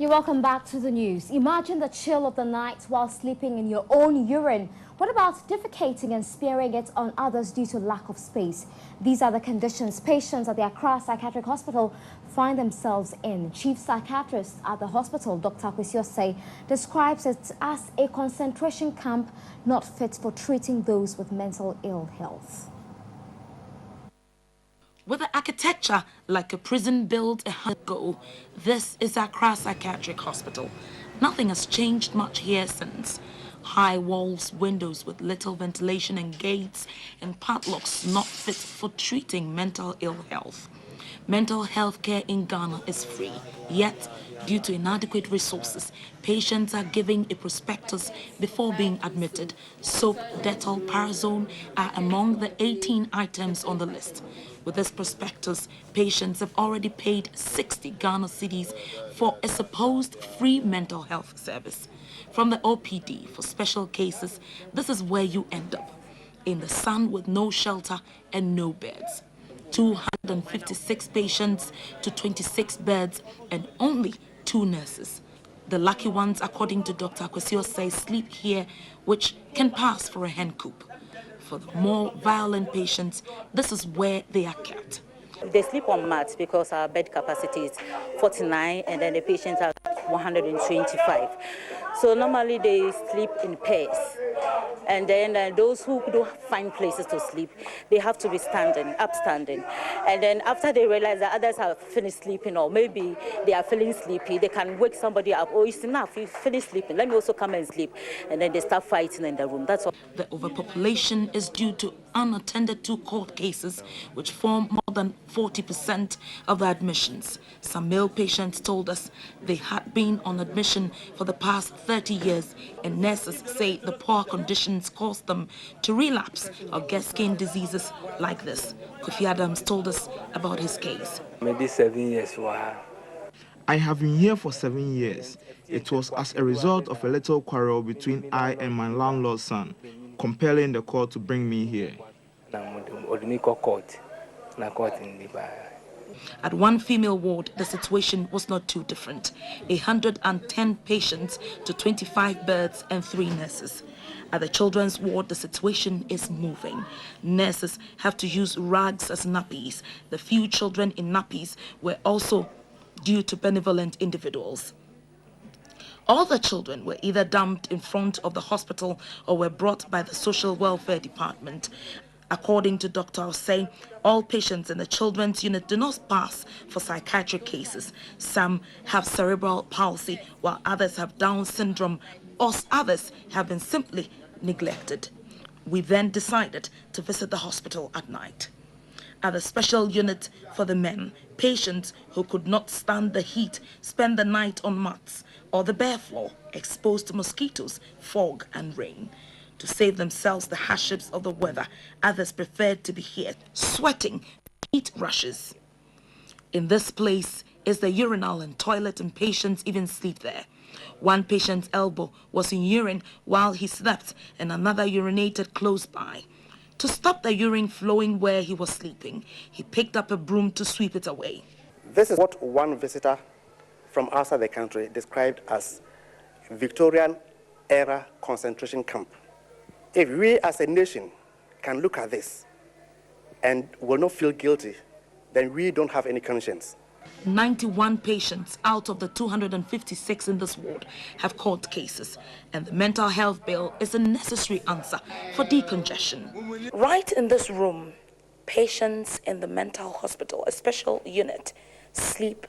You're welcome back to the news. Imagine the chill of the night while sleeping in your own urine. What about defecating and smearing it on others due to lack of space? These are the conditions patients at the Accra Psychiatric Hospital find themselves in. Chief Psychiatrist at the hospital, Dr. Kwesiosei, describes it as a concentration camp not fit for treating those with mental ill health. With the architecture like a prison built a hundred ago, this is Accra Psychiatric Hospital. Nothing has changed much here since. High walls, windows with little ventilation and gates, and padlocks not fit for treating mental ill health. Mental health care in Ghana is free, yet, due to inadequate resources, patients are given a prospectus before being admitted. Soap, Dettol, Parazone are among the 18 items on the list. With this prospectus, patients have already paid 60 Ghana cedis for a supposed free mental health service. From the OPD for special cases, this is where you end up, in the sun with no shelter and no beds. 256 patients to 26 beds and only 2 nurses. The lucky ones, according to Dr. Kwesiosei, sleep here, which can pass for a hen coop. For the more violent patients, this is where they are kept. They sleep on mats because our bed capacity is 49 and then the patients are 125. So normally they sleep in pairs. And then those who don't find places to sleep, they have to be upstanding. And then after they realize that others have finished sleeping or maybe they are feeling sleepy, they can wake somebody up. Oh, it's enough, you finished sleeping, let me also come and sleep. And then they start fighting in the room. That's all. The overpopulation is due to unattended to court cases, which form more than 40% of the admissions. Some male patients told us they had been on admission for the past 30 years, and nurses say the poor conditions caused them to relapse or get skin diseases like this. Kofi Adams told us about his case. Maybe 7 years. I have been here for 7 years. It was as a result of a little quarrel between I and my landlord's son, compelling the court to bring me here. At one female ward, the situation was not too different. 110 patients to 25 beds and 3 nurses. At the children's ward, the situation is moving. Nurses have to use rags as nappies. The few children in nappies were also due to benevolent individuals. All the children were either dumped in front of the hospital or were brought by the social welfare department. According to Dr. Osei, all patients in the children's unit do not pass for psychiatric cases. Some have cerebral palsy, while others have Down syndrome, or others have been simply neglected. We then decided to visit the hospital at night. At the special unit for the men, patients who could not stand the heat spend the night on mats or the bare floor, exposed to mosquitoes, fog and rain. To save themselves the hardships of the weather, others preferred to be here, sweating, heat rushes. In this place is the urinal and toilet, and patients even sleep there. One patient's elbow was in urine while he slept, and another urinated close by. To stop the urine flowing where he was sleeping, he picked up a broom to sweep it away. This is what one visitor from outside the country described as Victorian-era concentration camp. If we as a nation can look at this and will not feel guilty, then we don't have any conscience. 91 patients out of the 256 in this ward have court cases, and the mental health bill is a necessary answer for decongestion. Right in this room, patients in the mental hospital, a special unit, sleep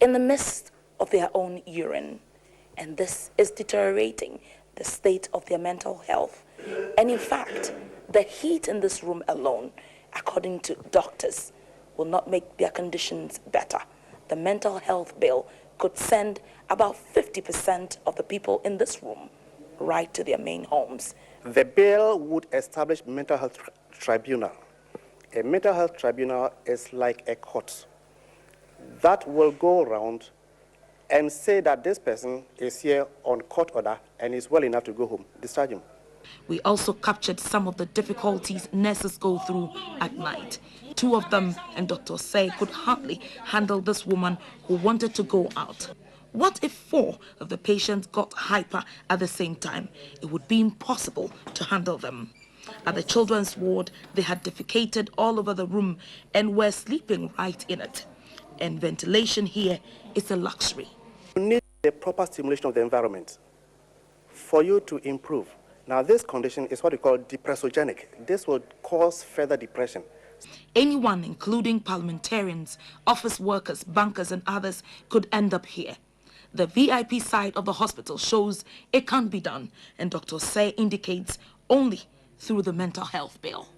in the midst of their own urine, and this is deteriorating the state of their mental health. And in fact, the heat in this room alone, according to doctors, will not make their conditions better. The mental health bill could send about 50% of the people in this room right to their main homes. The bill would establish mental health tribunal. A mental health tribunal is like a court that will go around and say that this person is here on court order and is well enough to go home, discharge him. We also captured some of the difficulties nurses go through at night. 2 of them and Dr. Say could hardly handle this woman who wanted to go out. What if 4 of the patients got hyper at the same time? It would be impossible to handle them. At the children's ward, they had defecated all over the room and were sleeping right in it. And ventilation here is a luxury. You need a proper stimulation of the environment for you to improve. Now, this condition is what we call depressogenic. This will cause further depression. Anyone, including parliamentarians, office workers, bankers, and others, could end up here. The VIP side of the hospital shows it can't be done, and Dr. Say indicates only through the mental health bill.